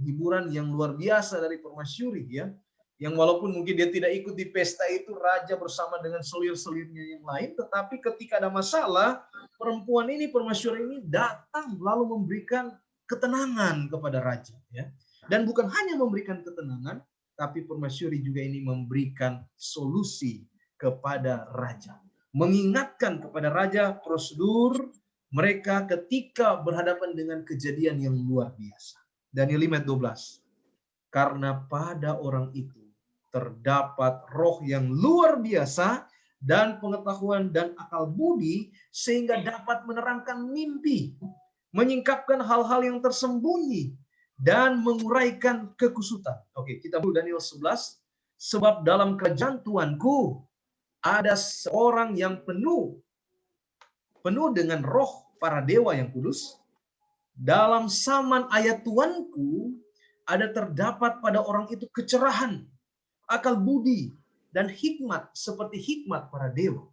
hiburan yang luar biasa dari permasyuri ya. Yang walaupun mungkin dia tidak ikut di pesta itu, raja bersama dengan selir-selirnya yang lain, tetapi ketika ada masalah, perempuan ini, permasyuri ini datang lalu memberikan ketenangan kepada raja ya. Dan bukan hanya memberikan ketenangan, tapi permasyuri juga ini memberikan solusi kepada raja. Mengingatkan kepada raja prosedur mereka ketika berhadapan dengan kejadian yang luar biasa. Daniel 5 ayat 12. Karena pada orang itu terdapat roh yang luar biasa dan pengetahuan dan akal budi sehingga dapat menerangkan mimpi, menyingkapkan hal-hal yang tersembunyi dan menguraikan kekusutan. Oke, kita dulu Daniel 11. Sebab dalam kerajaan Tuanku ada seorang yang penuh dengan roh para dewa yang kudus. Dalam saman ayat Tuanku ada terdapat pada orang itu kecerahan, akal budi, dan hikmat seperti hikmat para dewa.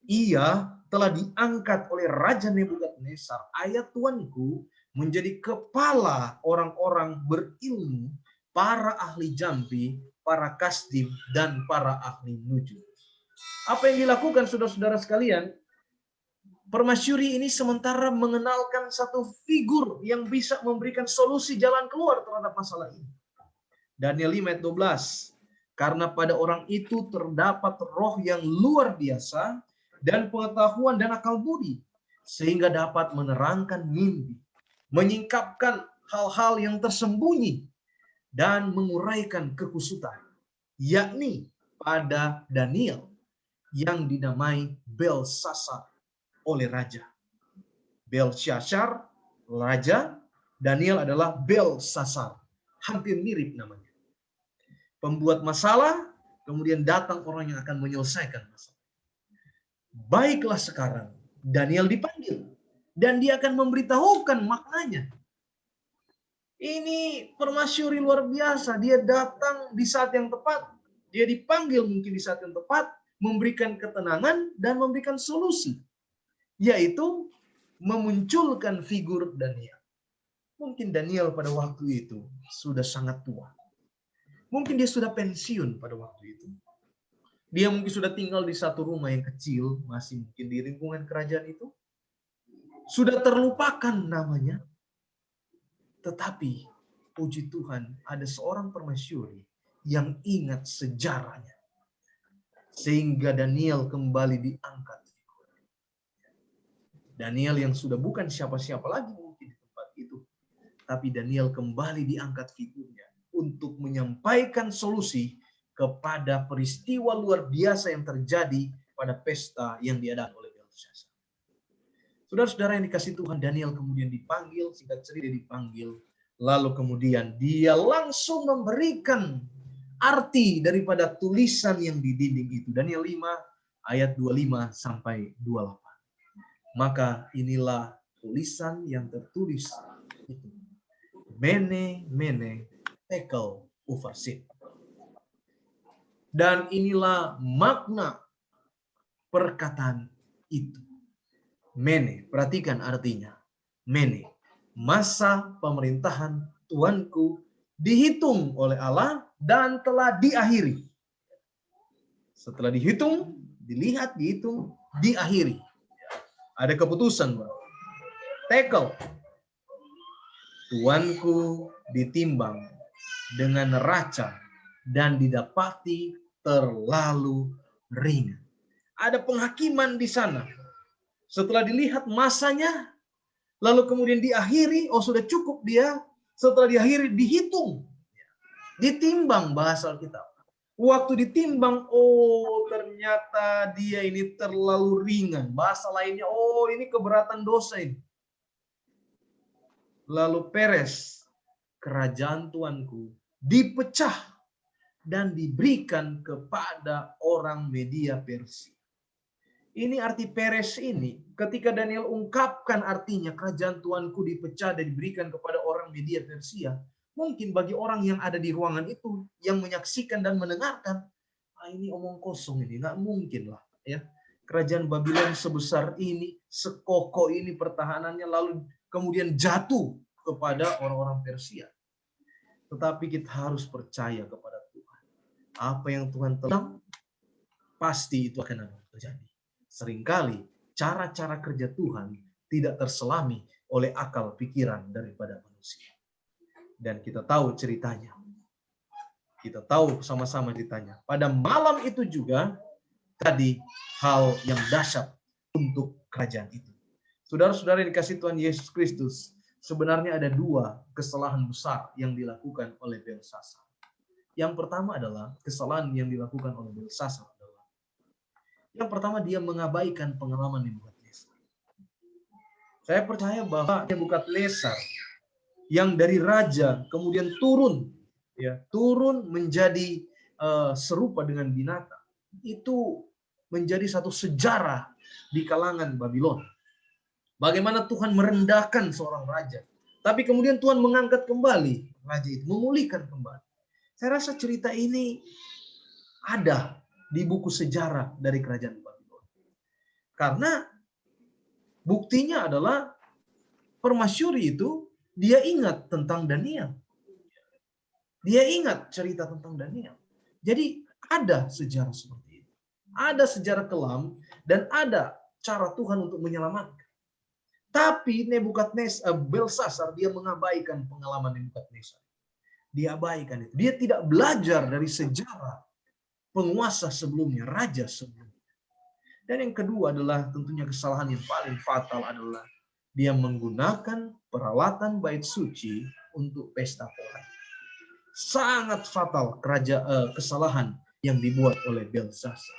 Ia telah diangkat oleh Raja Nebukadnezar, ayat Tuanku, menjadi kepala orang-orang berilmu, para ahli jampi, para kasdim, dan para ahli nujum. Apa yang dilakukan saudara-saudara sekalian? Permasyuri ini sementara mengenalkan satu figur yang bisa memberikan solusi jalan keluar terhadap masalah ini. Daniel 5 ayat 12. Karena pada orang itu terdapat roh yang luar biasa dan pengetahuan dan akal budi, sehingga dapat menerangkan mimpi, menyingkapkan hal-hal yang tersembunyi, dan menguraikan kekusutan, yakni pada Daniel yang dinamai Belsasar oleh raja. Belshazzar raja, Daniel adalah Belsasar, hampir mirip namanya. Pembuat masalah, kemudian datang orang yang akan menyelesaikan masalah. Baiklah sekarang, Daniel dipanggil. Dan dia akan memberitahukan maknanya. Ini permasyuri luar biasa. Dia datang di saat yang tepat. Dia dipanggil mungkin di saat yang tepat, memberikan ketenangan dan memberikan solusi. Yaitu memunculkan figur Daniel. Mungkin Daniel pada waktu itu sudah sangat tua. Mungkin dia sudah pensiun pada waktu itu. Dia mungkin sudah tinggal di satu rumah yang kecil, masih mungkin di lingkungan kerajaan itu. Sudah terlupakan namanya. Tetapi, puji Tuhan, ada seorang permasyuri yang ingat sejarahnya. Sehingga Daniel kembali diangkat. Daniel yang sudah bukan siapa-siapa lagi mungkin di tempat itu. Tapi Daniel kembali diangkat figurnya untuk menyampaikan solusi kepada peristiwa luar biasa yang terjadi pada pesta yang diadakan oleh Belshazzar. Saudara-saudara yang dikasih Tuhan, Daniel kemudian dipanggil, singkat cerita dipanggil, lalu kemudian dia langsung memberikan arti daripada tulisan yang di dinding itu. Daniel 5 ayat 25 sampai 28. Maka inilah tulisan yang tertulis itu. Mene, mene, tekel, ufarsin. Dan inilah makna perkataan itu. Mene, perhatikan artinya. Mene, masa pemerintahan Tuanku dihitung oleh Allah dan telah diakhiri. Setelah dihitung, dilihat, dihitung, diakhiri. Ada keputusan, Bro. Tekel. Tuanku ditimbang dengan neraca dan didapati terlalu ringan. Ada penghakiman di sana. Setelah dilihat masanya, lalu kemudian diakhiri, oh sudah cukup dia, Setelah diakhiri, dihitung. Ditimbang bahasa Alkitab. Waktu ditimbang, oh ternyata dia ini terlalu ringan. Bahasa lainnya, oh ini keberatan dosa ini. Lalu Peres, kerajaan Tuanku, dipecah dan diberikan kepada orang Media Persia. Ini arti Peres ini, ketika Daniel ungkapkan artinya kerajaan Tuanku dipecah dan diberikan kepada orang Media Persia. Mungkin bagi orang yang ada di ruangan itu, yang menyaksikan dan mendengarkan, ini omong kosong ini, nggak mungkin lah. Ya, kerajaan Babylon sebesar ini, sekokoh ini pertahanannya, lalu kemudian jatuh kepada orang-orang Persia. Tetapi kita harus percaya kepada Tuhan. Apa yang Tuhan telah, pasti itu akan terjadi. Seringkali cara-cara kerja Tuhan tidak terselami oleh akal pikiran daripada manusia. Dan kita tahu ceritanya. Kita tahu sama-sama ceritanya. Pada malam itu juga tadi hal yang dahsyat untuk kerajaan itu. Saudara-saudara yang dikasihi Tuhan Yesus Kristus, sebenarnya ada dua kesalahan besar yang dilakukan oleh Belsasar. Yang pertama adalah kesalahan yang dilakukan oleh Belsasar adalah yang pertama, dia mengabaikan pengalaman Nebukadnezar. Saya percaya bahwa Nebukadnezar yang dari raja kemudian turun menjadi serupa dengan binatang, itu menjadi satu sejarah di kalangan Babylon. Bagaimana Tuhan merendahkan seorang raja, tapi kemudian Tuhan mengangkat kembali raja itu, memulihkan kembali. Saya rasa cerita ini ada di buku sejarah dari kerajaan Babylon. Karena buktinya adalah permasyuri itu dia ingat tentang Daniel. Dia ingat cerita tentang Daniel. Jadi ada sejarah seperti itu. Ada sejarah kelam dan ada cara Tuhan untuk menyelamatkan. Tapi Belsasar dia mengabaikan pengalaman Nebukadnezar. Dia abaikan itu. Dia tidak belajar dari sejarah penguasa sebelumnya, raja sebelumnya. Dan yang kedua adalah tentunya kesalahan yang paling fatal adalah dia menggunakan peralatan bait suci untuk pesta pora. Sangat fatal kesalahan yang dibuat oleh Belsasar.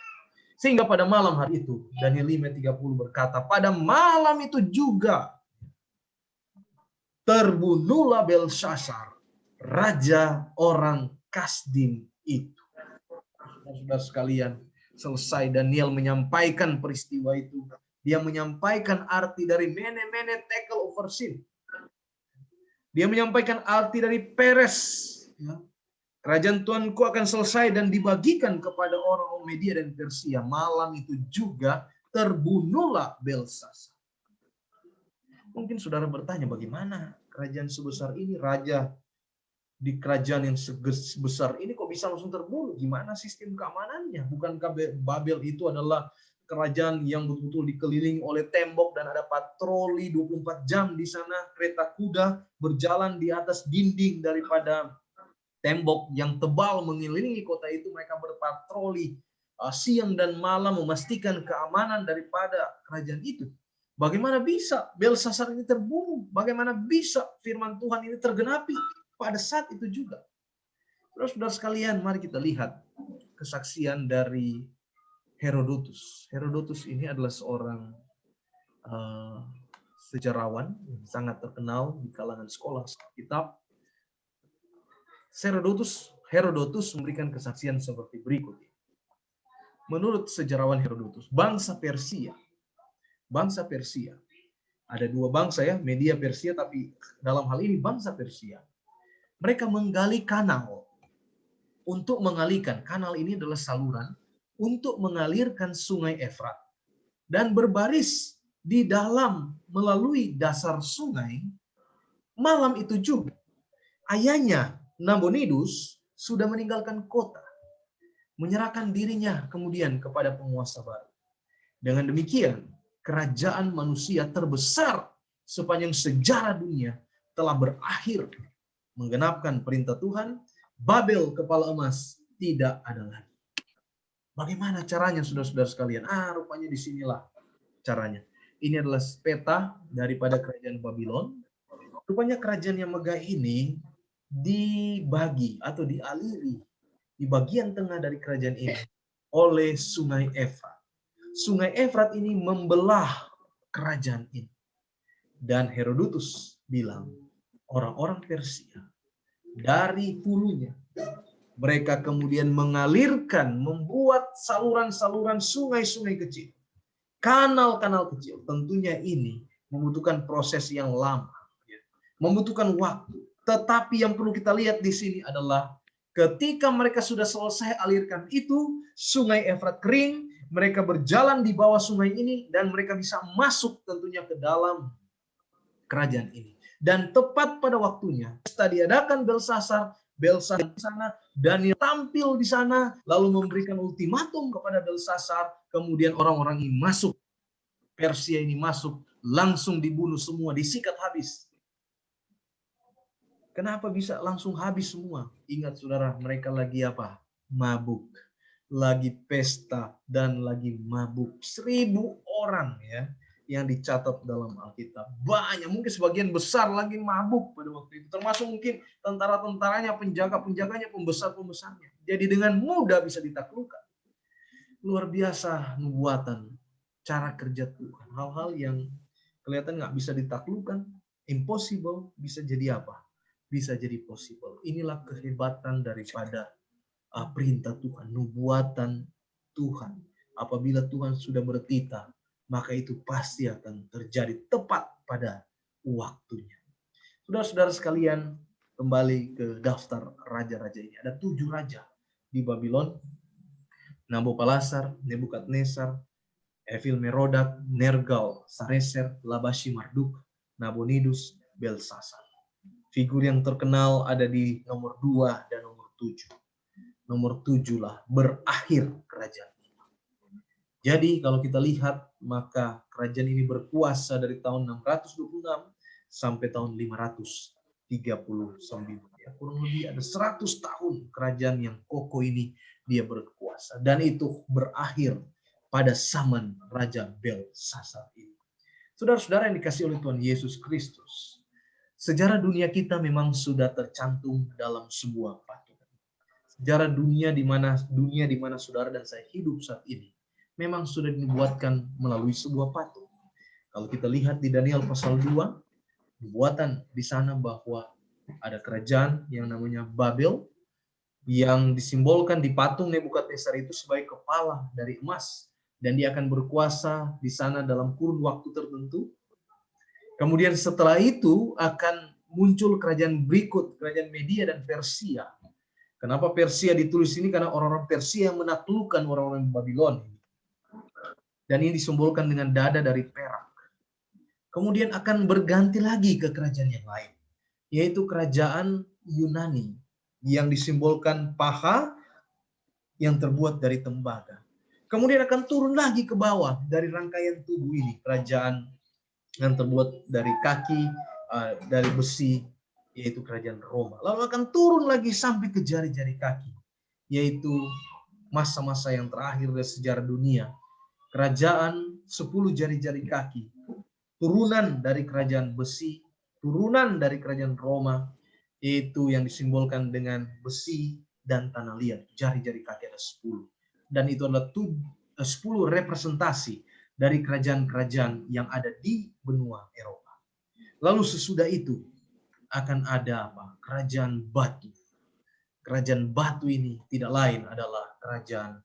Sehingga pada malam hari itu, Daniel 5:30 berkata, pada malam itu juga terbunuhlah Belsasar, raja orang Kasdim itu. Saudara sekalian, selesai Daniel menyampaikan peristiwa itu, dia menyampaikan arti dari mene tekel oversin. Dia menyampaikan arti dari Peres. Kerajaan Tuanku akan selesai dan dibagikan kepada orang Media dan Persia. Malam itu juga terbunuhlah Belsasar. Mungkin saudara bertanya, bagaimana kerajaan sebesar ini, raja di kerajaan yang sebesar ini kok bisa langsung terbunuh? Gimana sistem keamanannya? Bukankah Babel itu adalah kerajaan yang betul-betul dikelilingi oleh tembok dan ada patroli 24 jam di sana, kereta kuda berjalan di atas dinding daripada tembok yang tebal mengelilingi kota itu. Mereka berpatroli siang dan malam memastikan keamanan daripada kerajaan itu. Bagaimana bisa Belsasar ini terbunuh? Bagaimana bisa firman Tuhan ini tergenapi pada saat itu juga? Saudara sekalian, mari kita lihat kesaksian dari Herodotus. Herodotus ini adalah seorang sejarawan yang sangat terkenal di kalangan sekolah kitab. Herodotus memberikan kesaksian seperti berikut. Menurut sejarawan Herodotus, bangsa Persia, ada dua bangsa ya, Media Persia, tapi dalam hal ini bangsa Persia, mereka menggali kanal untuk mengalirkan, kanal ini adalah saluran untuk mengalirkan sungai Efrat dan berbaris di dalam melalui dasar sungai. Malam itu juga ayahnya Nabonidus sudah meninggalkan kota, menyerahkan dirinya kemudian kepada penguasa baru. Dengan demikian, kerajaan manusia terbesar sepanjang sejarah dunia telah berakhir. Menggenapkan perintah Tuhan, Babel kepala emas tidak ada lagi. Bagaimana caranya, saudara-saudara sekalian? Rupanya disinilah caranya. Ini adalah peta daripada kerajaan Babylon. Rupanya kerajaan yang megah ini dibagi atau dialiri di bagian tengah dari kerajaan ini oleh Sungai Efrat. Sungai Efrat ini membelah kerajaan ini. Dan Herodotus bilang, orang-orang Persia dari hulunya, mereka kemudian mengalirkan, membuat saluran-saluran sungai-sungai kecil, kanal-kanal kecil. Tentunya ini membutuhkan proses yang lama, membutuhkan waktu. Tetapi yang perlu kita lihat di sini adalah ketika mereka sudah selesai alirkan itu, Sungai Efrat kering, mereka berjalan di bawah sungai ini, dan mereka bisa masuk tentunya ke dalam kerajaan ini. Dan tepat pada waktunya, diadakan Belsasar di sana, Daniel tampil di sana, lalu memberikan ultimatum kepada Belsasar, kemudian orang-orang ini masuk, Persia ini masuk, langsung dibunuh semua, disikat habis. Kenapa bisa langsung habis semua? Ingat saudara, mereka lagi apa? Mabuk. Lagi pesta dan lagi mabuk. 1.000 orang ya yang dicatat dalam Alkitab. Banyak, mungkin sebagian besar lagi mabuk pada waktu itu. Termasuk mungkin tentara-tentaranya, penjaga-penjaganya, pembesar-pembesarnya. Jadi dengan mudah bisa ditaklukkan. Luar biasa nubuatan, cara kerja Tuhan. Hal-hal yang kelihatan nggak bisa ditaklukkan, impossible, bisa jadi apa? Bisa jadi possible. Inilah kehebatan daripada perintah Tuhan, nubuatan Tuhan. Apabila Tuhan sudah bertitah, maka itu pasti akan terjadi tepat pada waktunya. Saudara-saudara sekalian, kembali ke daftar raja-raja ini. Ada 7 raja di Babylon: Nabopolassar, Nebukadnezar, Evil-Merodak, Nergal, Sareser, Labashi Marduk, Nabonidus, Belsasar. Figur yang terkenal ada di nomor 2 dan nomor 7. Nomor 7 lah berakhir kerajaan ini. Jadi kalau kita lihat, maka kerajaan ini berkuasa dari tahun 626 sampai tahun 539. Ya, kurang lebih ada 100 tahun kerajaan yang kokoh ini dia berkuasa. Dan itu berakhir pada zaman Raja Belsasar ini. Saudara-saudara yang dikasihi oleh Tuhan Yesus Kristus, sejarah dunia kita memang sudah tercantum dalam sebuah patung. Sejarah dunia di mana saudara dan saya hidup saat ini memang sudah dibuatkan melalui sebuah patung. Kalau kita lihat di Daniel pasal 2, nubuatan di sana bahwa ada kerajaan yang namanya Babel yang disimbolkan di patung Nebukadnezar itu sebagai kepala dari emas, dan dia akan berkuasa di sana dalam kurun waktu tertentu. Kemudian setelah itu akan muncul kerajaan berikut, kerajaan Media dan Persia. Kenapa Persia ditulis ini? Karena orang-orang Persia yang menaklukkan orang-orang Babylon. Dan ini disimbolkan dengan dada dari perak. Kemudian akan berganti lagi ke kerajaan yang lain, yaitu kerajaan Yunani yang disimbolkan paha yang terbuat dari tembaga. Kemudian akan turun lagi ke bawah dari rangkaian tubuh ini, kerajaan yang terbuat dari kaki, dari besi, yaitu kerajaan Roma. Lalu akan turun lagi sampai ke jari-jari kaki, yaitu masa-masa yang terakhir dari sejarah dunia. Kerajaan 10 jari-jari kaki, turunan dari kerajaan besi, turunan dari kerajaan Roma, yaitu yang disimbolkan dengan besi dan tanah liat. Jari-jari kaki ada 10. Dan itu adalah 10 representasi dari kerajaan-kerajaan yang ada di benua Eropa. Lalu sesudah itu akan ada apa? Kerajaan batu. Kerajaan batu ini tidak lain adalah kerajaan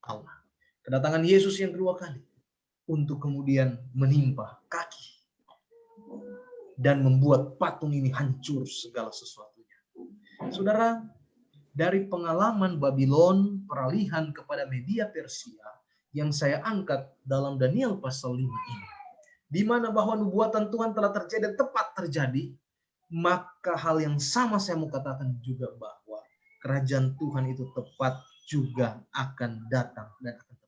Allah. Kedatangan Yesus yang kedua kali untuk kemudian menimpa kaki dan membuat patung ini hancur segala sesuatunya. Saudara, dari pengalaman Babylon, peralihan kepada Media Persia, yang saya angkat dalam Daniel pasal 5 ini, di mana bahwa nubuatan Tuhan telah terjadi dan tepat terjadi, maka hal yang sama saya mau katakan juga bahwa kerajaan Tuhan itu tepat juga akan datang dan akan terjadi.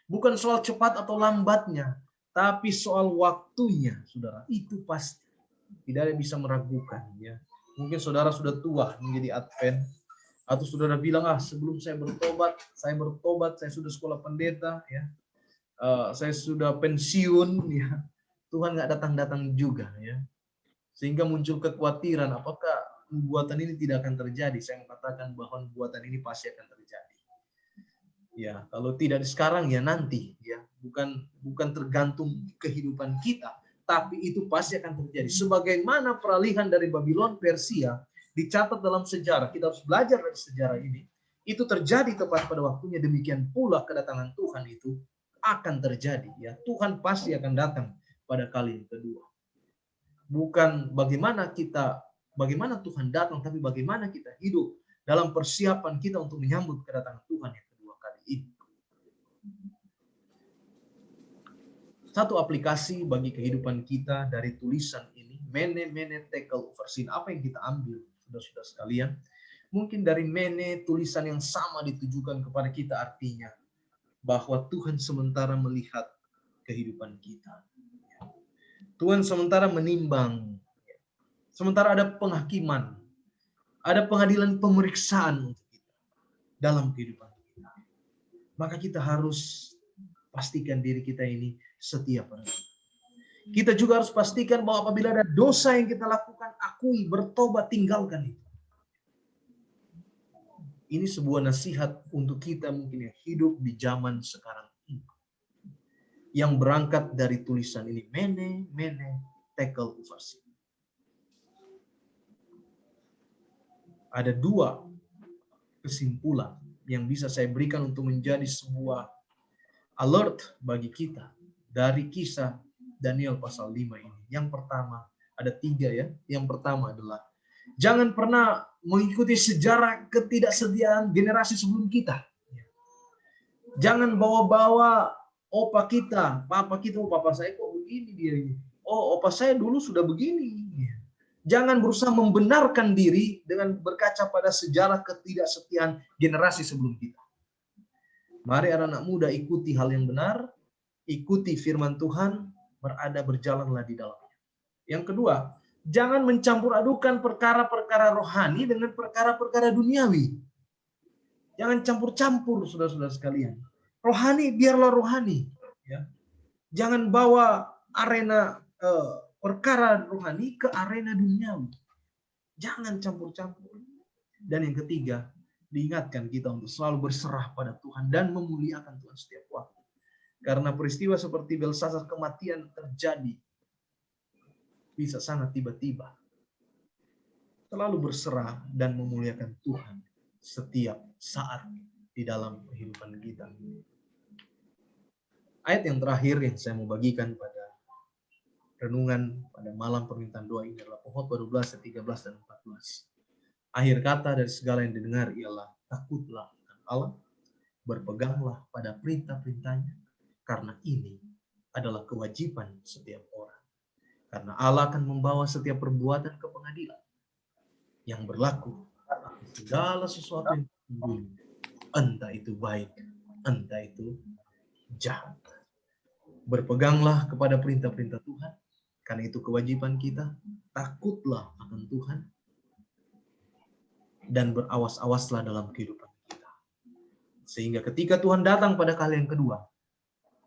Bukan soal cepat atau lambatnya, tapi soal waktunya, saudara, itu pasti. Tidak ada yang bisa meragukan. Ya. Mungkin saudara sudah tua menjadi Advent, atau saudara bilang, sebelum saya bertobat, saya sudah sekolah pendeta, ya, saya sudah pensiun, ya, Tuhan nggak datang-datang juga, ya. Sehingga muncul kekhawatiran, apakah nubuatan ini tidak akan terjadi? Saya mengatakan bahwa nubuatan ini pasti akan terjadi. Ya, kalau tidak sekarang ya nanti, ya. Bukan tergantung kehidupan kita, tapi itu pasti akan terjadi. Sebagaimana peralihan dari Babylon Persia dicatat dalam sejarah, kita harus belajar dari sejarah ini. Itu terjadi tepat pada waktunya, demikian pula kedatangan Tuhan itu akan terjadi, ya. Tuhan pasti akan datang pada kali yang kedua. Bukan bagaimana Tuhan datang, tapi bagaimana kita hidup dalam persiapan kita untuk menyambut kedatangan Tuhan yang kedua kali ini. Satu aplikasi bagi kehidupan kita dari tulisan ini, mene tekel oversin. Apa yang kita ambil, saudara-saudara sekalian? Mungkin dari mene, tulisan yang sama ditujukan kepada kita, artinya bahwa Tuhan sementara melihat kehidupan kita. Tuhan sementara menimbang. Sementara ada penghakiman. Ada pengadilan pemeriksaan untuk kita dalam kehidupan kita. Maka kita harus pastikan diri kita ini setia pada Tuhan. Kita juga harus pastikan bahwa apabila ada dosa yang kita lakukan, akui, bertobat, tinggalkan itu. Ini sebuah nasihat untuk kita mungkin yang hidup di zaman sekarang ini. Yang berangkat dari tulisan ini, mene tekel uversi. Ada dua kesimpulan yang bisa saya berikan untuk menjadi sebuah alert bagi kita dari kisah Daniel pasal 5 ini. Yang pertama, ada 3 ya. Yang pertama adalah jangan pernah mengikuti sejarah ketidaksediaan generasi sebelum kita. Jangan bawa-bawa opa kita, papa kita, oh papa saya kok begini dia ini. Oh, opa saya dulu sudah begini. Jangan berusaha membenarkan diri dengan berkaca pada sejarah ketidaksetiaan generasi sebelum kita. Mari anak-anak muda ikuti hal yang benar, ikuti firman Tuhan, berjalanlah di dalamnya. Yang kedua, jangan mencampur adukan perkara-perkara rohani dengan perkara-perkara duniawi. Jangan campur-campur, saudara-saudara sekalian. Rohani biarlah rohani. Ya. Jangan bawa arena perkara rohani ke arena duniawi. Jangan campur-campur. Dan yang ketiga, diingatkan kita untuk selalu berserah pada Tuhan dan memuliakan Tuhan setiap waktu. Karena peristiwa seperti Belsasar, kematian terjadi bisa sangat tiba-tiba. Selalu berserah dan memuliakan Tuhan setiap saat di dalam kehidupan kita. Ayat yang terakhir yang saya mau bagikan pada renungan pada malam permintaan doa ini adalah Pengkhotbah 12 ayat 13 dan 14. Akhir kata dari segala yang didengar ialah takutlah akan Allah, berpeganglah pada perintah-perintahnya, karena ini adalah kewajiban setiap orang. Karena Allah akan membawa setiap perbuatan ke pengadilan yang berlaku atas segala sesuatu yang sembunyi, entah itu baik, entah itu jahat. Berpeganglah kepada perintah-perintah Tuhan, karena itu kewajiban kita. Takutlah akan Tuhan dan berawas-awaslah dalam kehidupan kita. Sehingga ketika Tuhan datang pada kali yang kedua,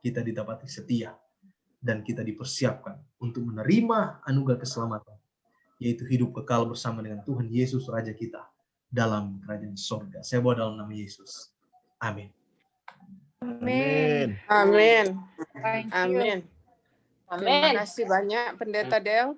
kita didapati setia dan kita dipersiapkan untuk menerima anugerah keselamatan, yaitu hidup kekal bersama dengan Tuhan Yesus Raja kita dalam kerajaan surga. Saya bawa dalam nama Yesus. Amin. Amin. Amin. Amin. Terima kasih banyak Pendeta Del.